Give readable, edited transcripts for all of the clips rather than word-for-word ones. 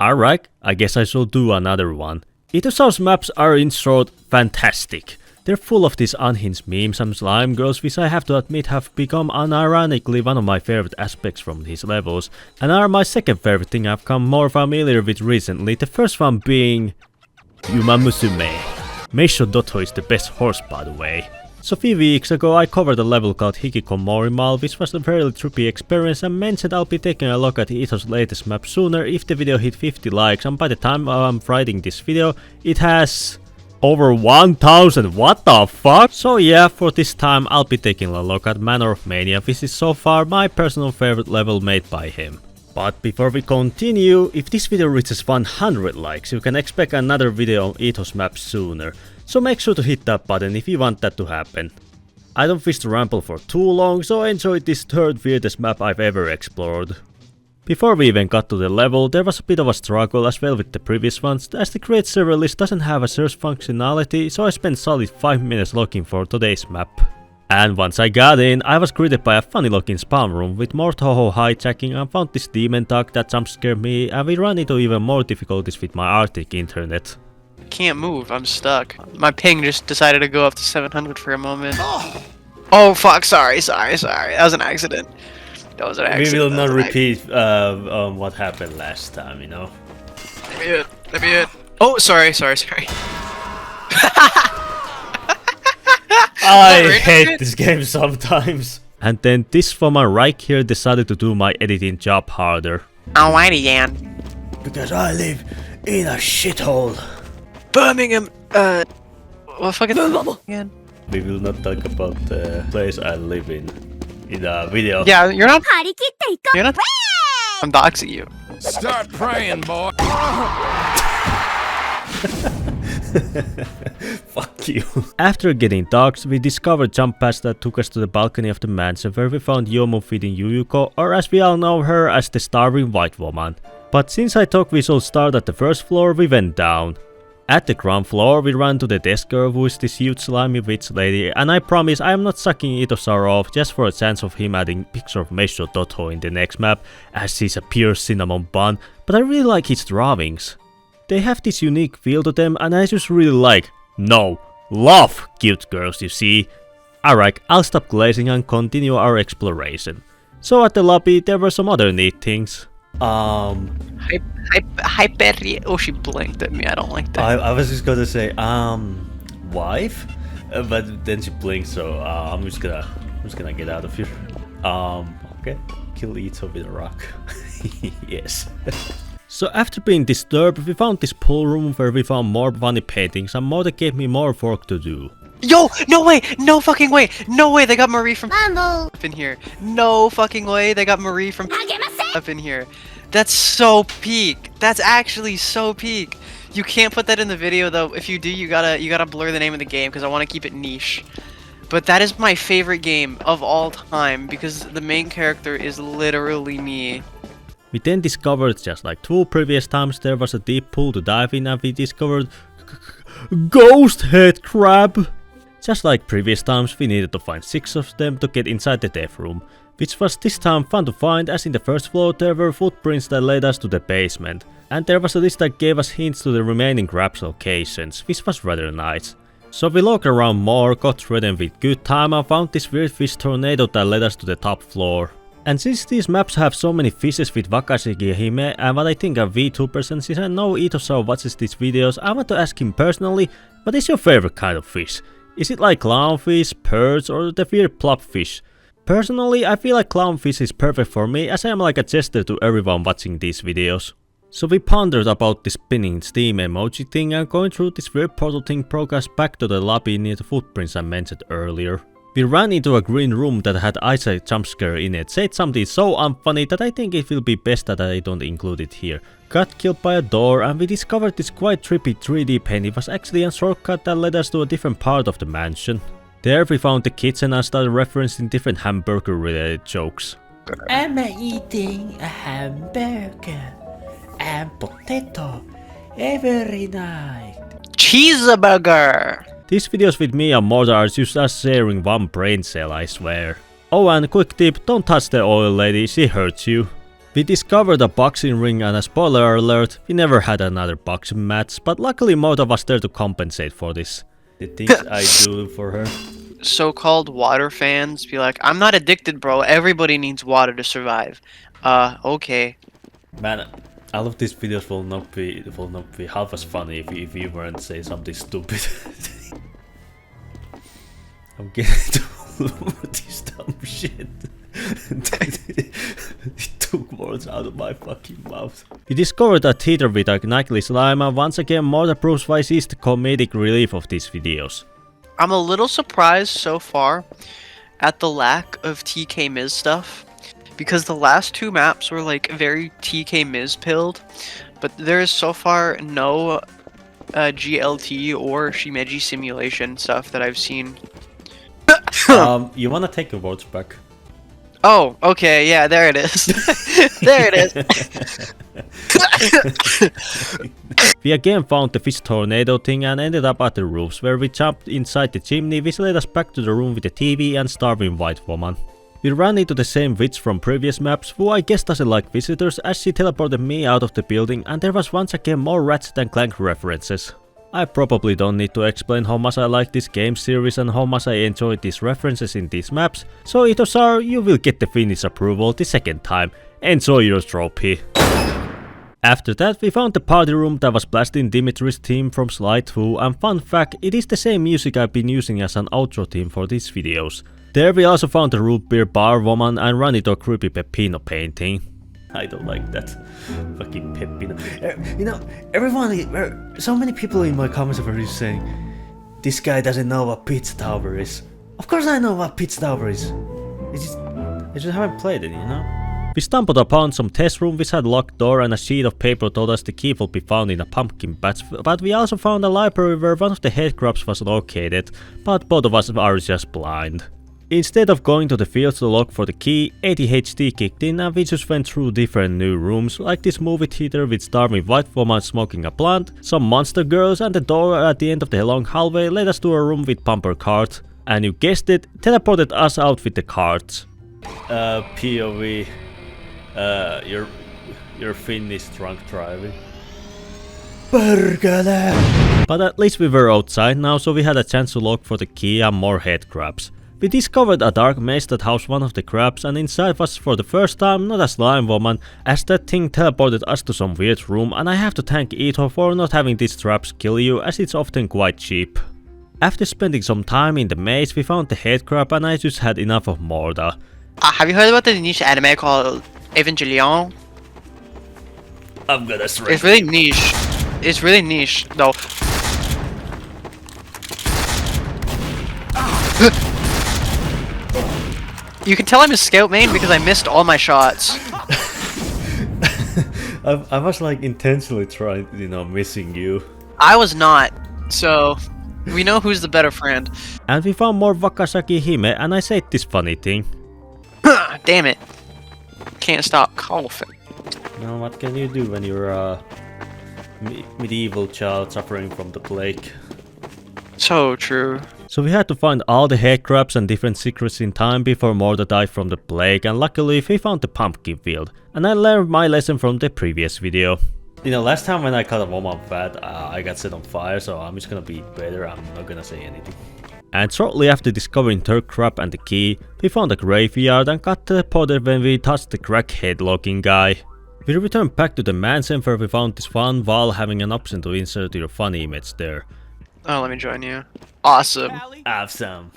Alright, I guess I shall do another one. TF2's maps are in short fantastic. They're full of these unhinged memes and slime girls, which I have to admit have become unironically one of my favorite aspects from these levels, and are my second favorite thing I've come more familiar with recently, the first one being Yuma Musume. Meisho Dotto is the best horse, by the way. So a few weeks ago I covered a level called Hikikomori Mall, which was a fairly trippy experience, and mentioned I'll be taking a look at TF2's latest map sooner if the video hit 50 likes, and by the time I'm writing this video it has over 1000, what the fuck? So yeah, for this time I'll be taking a look at Manor of Mania, which is so far my personal favorite level made by him. But before we continue, if this video reaches 100 likes, you can expect another video on TF2's map sooner. So make sure to hit that button if you want that to happen. I don't wish to ramble for too long, so enjoy this third weirdest map I've ever explored. Before we even got to the level, there was a bit of a struggle as well with the previous ones, as the create server list doesn't have a search functionality, so I spent solid 5 minutes looking for today's map. And once I got in, I was greeted by a funny looking spawn room with more Toho hijacking, and found this demon dog that jumpscared me, and we ran into even more difficulties with my Arctic internet. Can't move, I'm stuck. My ping just decided to go up to 700 for a moment. Oh fuck, sorry. That was an accident. That was an accident. We will not repeat what happened last time, you know. Let me hit. Oh, sorry. I hate this game sometimes. And then this woman right here decided to do my editing job harder. Alrighty, Yan. Because I live in a shithole. Birmingham, what fucking again? We will not talk about the place I live in a video. Yeah, you're not. I'm doxing you. Start praying, boy. Fuck you. After getting doxed, we discovered jump paths that took us to the balcony of the mansion where we found Yomo feeding Yuyuko, or as we all know her as the starving white woman. But since I thought we should start at the first floor, we went down. At the ground floor, we ran to the desk girl who is this huge slimy witch lady, and I promise I am not sucking TF2 off just for a chance of him adding picture of Meisho Dotto in the next map, as he's a pure cinnamon bun, but I really like his drawings. They have this unique feel to them, and I just really love cute girls, you see. Alright, I'll stop glazing and continue our exploration. So at the lobby there were some other neat things. Hyper. Oh, she blinked at me. I don't like that. I was just gonna say, wife? But then she blinked, so I'm just gonna get out of here. Okay. Kill Ito with a rock. Yes. So after being disturbed, we found this pool room where we found more funny paintings, and Morda gave me more work to do. Yo, no way, no fucking way, no way they got Marie from up in here. No fucking way they got Marie from up in here. That's so peak. That's actually so peak. You can't put that in the video though. If you do, you gotta blur the name of the game because I want to keep it niche. But that is my favorite game of all time because the main character is literally me. We then discovered, just like 2 previous times, there was a deep pool to dive in, and we discovered ghost head crab. Just like previous times, we needed to find 6 of them to get inside the death room, which was this time fun to find, as in the first floor there were footprints that led us to the basement, and there was a list that gave us hints to the remaining crab's locations, which was rather nice. So we looked around more, got threatened with good time, and found this weird fish tornado that led us to the top floor. And since these maps have so many fishes with Wakashiki Hime and what I think are VTubers, and since I know TF2 watches these videos, I want to ask him personally, what is your favorite kind of fish? Is it like clownfish, perch, or the weird plopfish? Personally, I feel like clownfish is perfect for me, as I am like a jester to everyone watching these videos. So we pondered about this spinning steam emoji thing, and going through this weird portal thing brought us back to the lobby near the footprints I mentioned earlier. We ran into a green room that had Isaac jumpscare in it, said something so unfunny that I think it will be best that I don't include it here. Got killed by a door, and we discovered this quite trippy 3D painting was actually a shortcut that led us to a different part of the mansion. There we found the kitchen and started referencing different hamburger related jokes. I'm eating a hamburger and potato every night. Cheeseburger! These videos with me and Morda are just us sharing one brain cell, I swear. Oh, and quick tip, don't touch the oil lady, she hurts you. We discovered a boxing ring and a spoiler alert, we never had another boxing match, but luckily Morda was there to compensate for this. The things I do for her. So-called water fans be like, I'm not addicted, bro. Everybody needs water to survive. Okay. Man, all of these videos will not be half as funny if you weren't say something stupid. I'm getting to this dumb shit. It took words out of my fucking mouth. We discovered a theater with a knuckly slime, and once again Morda proves why she's the comedic relief of these videos. I'm a little surprised so far at the lack of TK Miz stuff, because the last two maps were like very TK Miz pilled, but there is so far no GLT or Shimeji simulation stuff that I've seen. You wanna take your words back? Oh, okay, yeah, there it is. There it is. We again found the fish tornado thing and ended up at the roofs, where we jumped inside the chimney, which led us back to the room with the TV and starving white woman. We ran into the same witch from previous maps, who I guess doesn't like visitors, as she teleported me out of the building, and there was once again more Ratchet and Clank references. I probably don't need to explain how much I like this game series and how much I enjoyed these references in these maps, so Itosar, you will get the Finnish approval the second time. Enjoy your trophy. After that, we found the party room that was blasting Dimitri's theme from Slide 2, and fun fact, it is the same music I've been using as an outro theme for these videos. There we also found the root beer bar woman and ran into a creepy Peppino painting. I don't like that. Fucking Peppino. You know, so many people in my comments are just saying, this guy doesn't know what Pizza Tower is. Of course I know what Pizza Tower is. I just haven't played it, you know? We stumbled upon some test room which had locked door, and a sheet of paper told us the key will be found in a pumpkin patch, but we also found a library where one of the headcrabs was located, but both of us are just blind. Instead of going to the fields to look for the key, ADHD kicked in and we just went through different new rooms, like this movie theater with starving white woman smoking a blunt, some monster girls, and the door at the end of the long hallway led us to a room with bumper carts. And you guessed it, teleported us out with the carts. POV, you're Finnish drunk driving. Burgala! But at least we were outside now, so we had a chance to look for the key and more head crabs. We discovered a dark maze that housed one of the crabs, and inside was for the first time not a slime woman, as that thing teleported us to some weird room, and I have to thank Ito for not having these traps kill you, as it's often quite cheap. After spending some time in the maze, we found the head crab and I just had enough of Morda. Have you heard about the niche anime called Evangelion? I'm gonna strike. It's really niche. It's really niche, though. You can tell I'm a scout main because I missed all my shots. I was like intentionally trying, missing you. I was not, so we know who's the better friend. And we found more Wakasaki Hime, and I said this funny thing. Damn it. Can't stop coughing. Now what can you do when you're a medieval child suffering from the plague? So true. So we had to find all the head crabs and different secrets in time before Morda died from the plague, and luckily we found the pumpkin field. And I learned my lesson from the previous video. Last time when I caught a woman fat, I got set on fire, so I'm just gonna be better, I'm not gonna say anything. And shortly after discovering third crab and the key, we found a graveyard and got teleported when we touched the crackhead looking guy. We returned back to the mansion where we found this fun wall having an option to insert your funny image there. Oh, let me join you. Awesome. Awesome.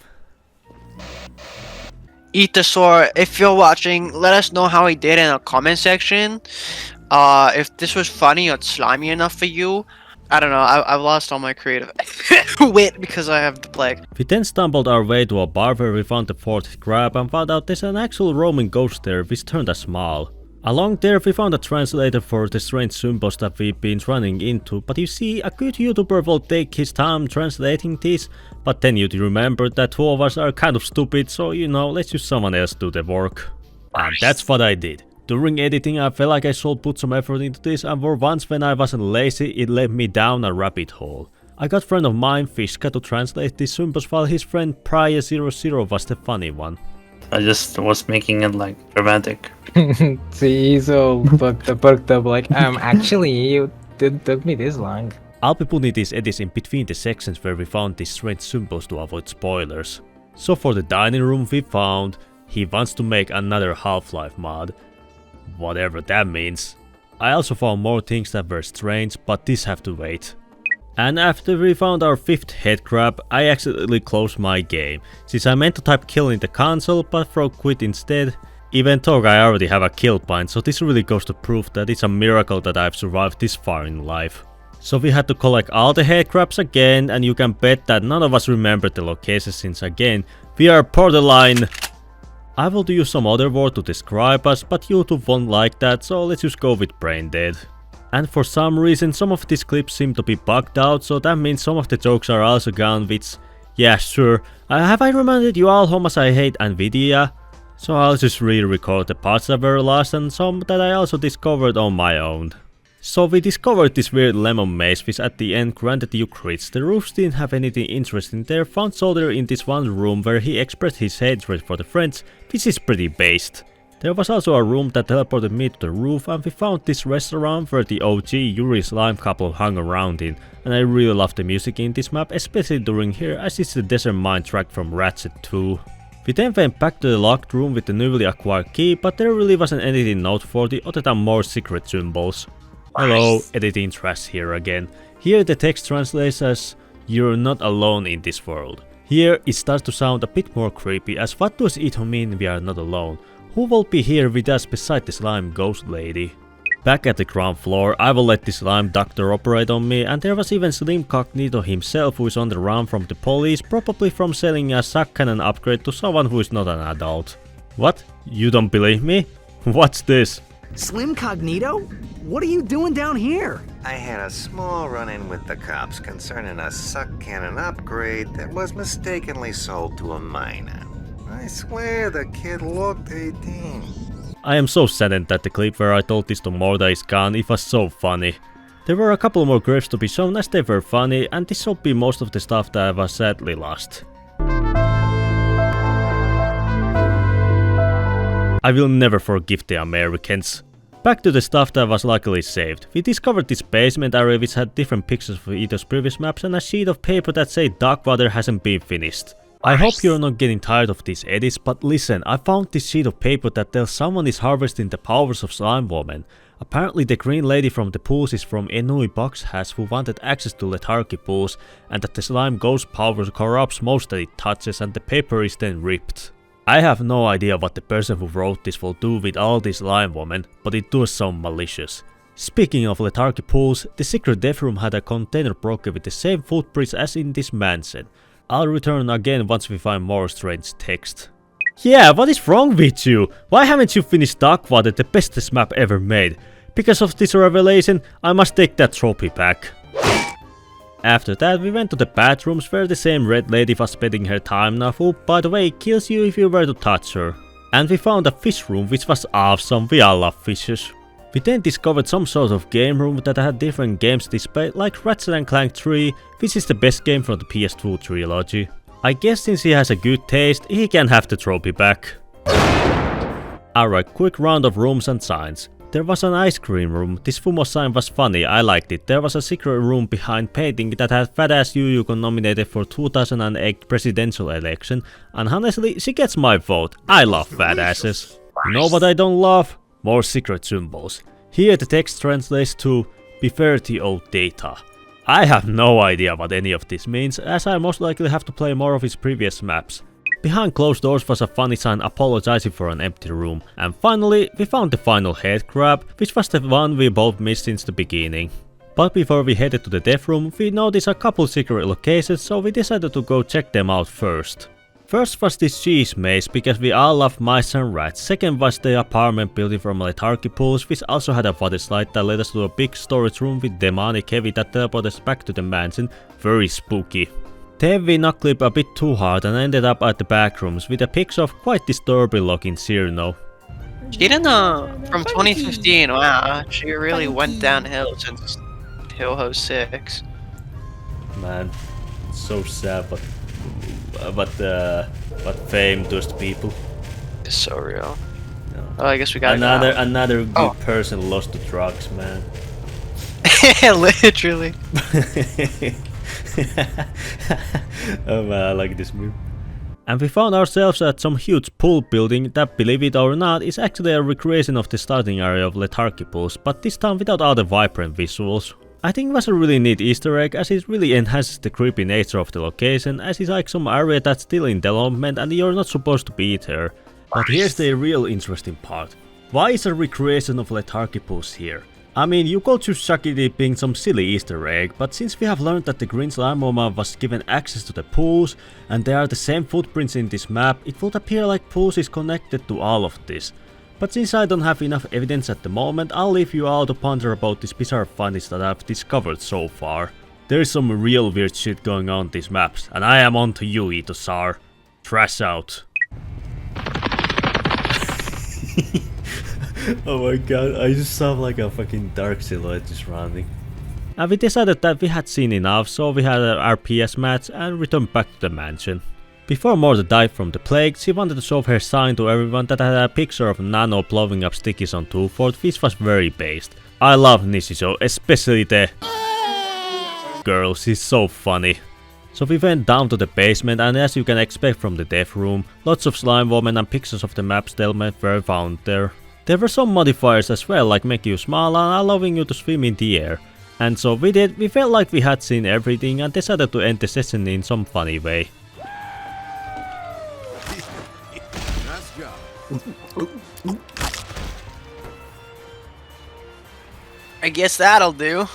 Eat the sword. If you're watching, let us know how he did in the comment section. If this was funny or slimy enough for you. I don't know, I've lost all my creative wit because I have the plague. We then stumbled our way to a bar where we found the fourth crab and found out there's an actual roaming ghost there which turned us small. Along there we found a translator for the strange symbols that we've been running into, but you see, a good YouTuber will take his time translating these, but then you'd remember that two of us are kind of stupid, so let's just someone else do the work. And that's what I did. During editing I felt like I should put some effort into this, and for once when I wasn't lazy it led me down a rabbit hole. I got a friend of mine, Fiska, to translate these symbols while his friend Priya00 was the funny one. I just was making it like dramatic. See, he's so perked up like, actually, you took me this long. I'll be putting these edits in between the sections where we found these strange symbols to avoid spoilers. So for the dining room we found, he wants to make another Half-Life mod. Whatever that means. I also found more things that were strange, but these have to wait. And after we found our 5th headcrab, I accidentally closed my game, since I meant to type kill in the console, but wrote quit instead. Even though I already have a kill point, so this really goes to prove that it's a miracle that I've survived this far in life. So we had to collect all the headcrabs again, and you can bet that none of us remembered the locations since again, we are borderline. I will use some other word to describe us, but YouTube won't like that, so let's just go with brain dead. And for some reason some of these clips seem to be bugged out, so that means some of the jokes are also gone, which, yeah sure. Have I reminded you all how much I hate Nvidia? So I'll just re-record the parts that were lost and some that I also discovered on my own. So we discovered this weird lemon maze which at the end granted you crits. The roofs didn't have anything interesting there, found Soldier in this one room where he expressed his hatred for the French, which is pretty based. There was also a room that teleported me to the roof, and we found this restaurant where the OG Yuri slime couple hung around in, and I really love the music in this map, especially during here as it's the Desert Mine track from Ratchet 2. We then went back to the locked room with the newly acquired key, but there really wasn't anything noteworthy other than more secret symbols. Hello, editing trash here again. Here the text translates as "You're not alone in this world." Here it starts to sound a bit more creepy, as what does it mean we are not alone? Who will be here with us beside the slime ghost lady? Back at the ground floor, I will let the slime doctor operate on me, and there was even Slim Cognito himself who is on the run from the police, probably from selling a suck cannon upgrade to someone who is not an adult. What? You don't believe me? What's this? Slim Cognito? What are you doing down here? I had a small run-in with the cops concerning a suck cannon upgrade that was mistakenly sold to a minor. I swear the kid looked 18. I am so saddened that the clip where I told this to Morda is gone, it was so funny. There were a couple more graves to be shown as they were funny, and this should be most of the stuff that was sadly lost. I will never forgive the Americans. Back to the stuff that was luckily saved. We discovered this basement area which had different pictures for each previous maps and a sheet of paper that said Darkwater hasn't been finished. I hope you're not getting tired of these edits, but listen, I found this sheet of paper that tells someone is harvesting the powers of Slime Woman. Apparently the green lady from the pools is from Enui Box Hash who wanted access to lethargy pools, and that the slime ghost power corrupts most that it touches and the paper is then ripped. I have no idea what the person who wrote this will do with all these Slime Women, but it does sound malicious. Speaking of lethargy pools, the secret death room had a container broken with the same footprints as in this mansion. I'll return again once we find more strange text. Yeah, what is wrong with you? Why haven't you finished Darkwater, the bestest map ever made? Because of this revelation, I must take that trophy back. After that, we went to the bathrooms where the same red lady was spending her time now, who, by the way, kills you if you were to touch her. And we found a fish room which was awesome, we all love fishes. We then discovered some sort of game room that had different games displayed, like Ratchet & Clank 3, which is the best game from the PS2 trilogy. I guess since he has a good taste, he can have the trophy back. Alright, quick round of rooms and signs. There was an ice cream room. This Fumo sign was funny, I liked it. There was a secret room behind painting that had fat ass Yuyuko nominated for 2008 presidential election, and honestly, she gets my vote. I love fat asses. You know what I don't love? More secret symbols. Here the text translates to "Be fair to old data." I have no idea what any of this means, as I most likely have to play more of his previous maps. Behind closed doors was a funny sign apologizing for an empty room. And finally, we found the final headcrab, which was the one we both missed since the beginning. But before we headed to the death room, we noticed a couple secret locations, so we decided to go check them out first. First was this cheese maze, because we all love mice and rats. Second was the apartment building from lethargy pools, which also had a water slide that led us to a big storage room with demonic heavy that teleported us back to the mansion. Very spooky. Then we knuckled a bit too hard and ended up at the back rooms with a picture of quite disturbing looking Cyrano. She didn't from 2015, wow, she really went downhill since Touhou 6. Man, it's so sad, but what fame does to people. is so real. Oh, I guess we got another good person lost to drugs, man. Literally. Oh man, I like this move. And we found ourselves at some huge pool building that, believe it or not, is actually a recreation of the starting area of Lethargy Pools, but this time without all the vibrant visuals. I think it was a really neat Easter egg, as it really enhances the creepy nature of the location, as it's like some area that's still in development and you're not supposed to be there. But here's the real interesting part. Why is a recreation of Lethargy Pools here? I mean, you could just suck it being some silly Easter egg, but since we have learned that the green slime woman was given access to the pools, and there are the same footprints in this map, it would appear like pools is connected to all of this. But since I don't have enough evidence at the moment, I'll leave you all to ponder about this bizarre findings that I've discovered so far. There is some real weird shit going on in these maps, and I am on to you, Itosar. Trash out. Oh my god, I just saw like a fucking dark silhouette just running. And we decided that we had seen enough, so we had an RPS match and returned back to the mansion. Before Morda died from the plague, she wanted to show her sign to everyone that had a picture of Nano blowing up stickies on 2-4, which was very based. I love Nishizo, especially the girl, she's so funny. So we went down to the basement, and as you can expect from the death room, lots of slime women and pictures of the map's element were found there. There were some modifiers as well, like making you smile and allowing you to swim in the air. And so we did, we felt like we had seen everything and decided to end the session in some funny way. I guess that'll do.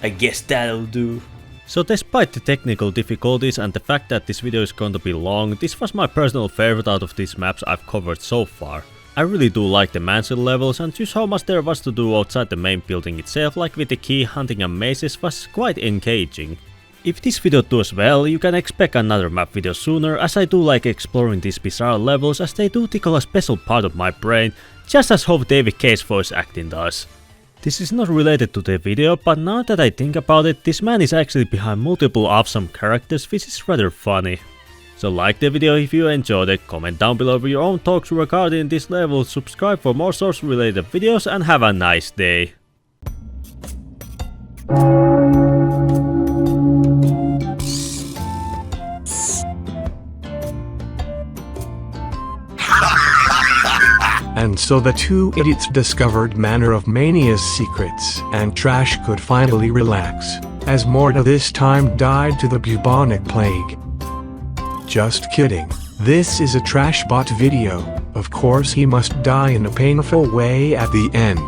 I guess that'll do. So despite the technical difficulties and the fact that this video is going to be long, this was my personal favorite out of these maps I've covered so far. I really do like the mansion levels, and just how much there was to do outside the main building itself, like with the key hunting and mazes, was quite engaging. If this video does well, you can expect another map video sooner, as I do like exploring these bizarre levels, as they do tickle a special part of my brain, just as how David Kaye's voice acting does. This is not related to the video, but now that I think about it, this man is actually behind multiple awesome characters, which is rather funny. So like the video if you enjoyed it, comment down below with your own thoughts regarding this level, subscribe for more source related videos, and have a nice day. And so the two idiots discovered Manor of Mania's secrets, and Trash could finally relax, as Morda this time died to the bubonic plague. Just kidding. This is a Trashbot video. Of course he must die in a painful way at the end.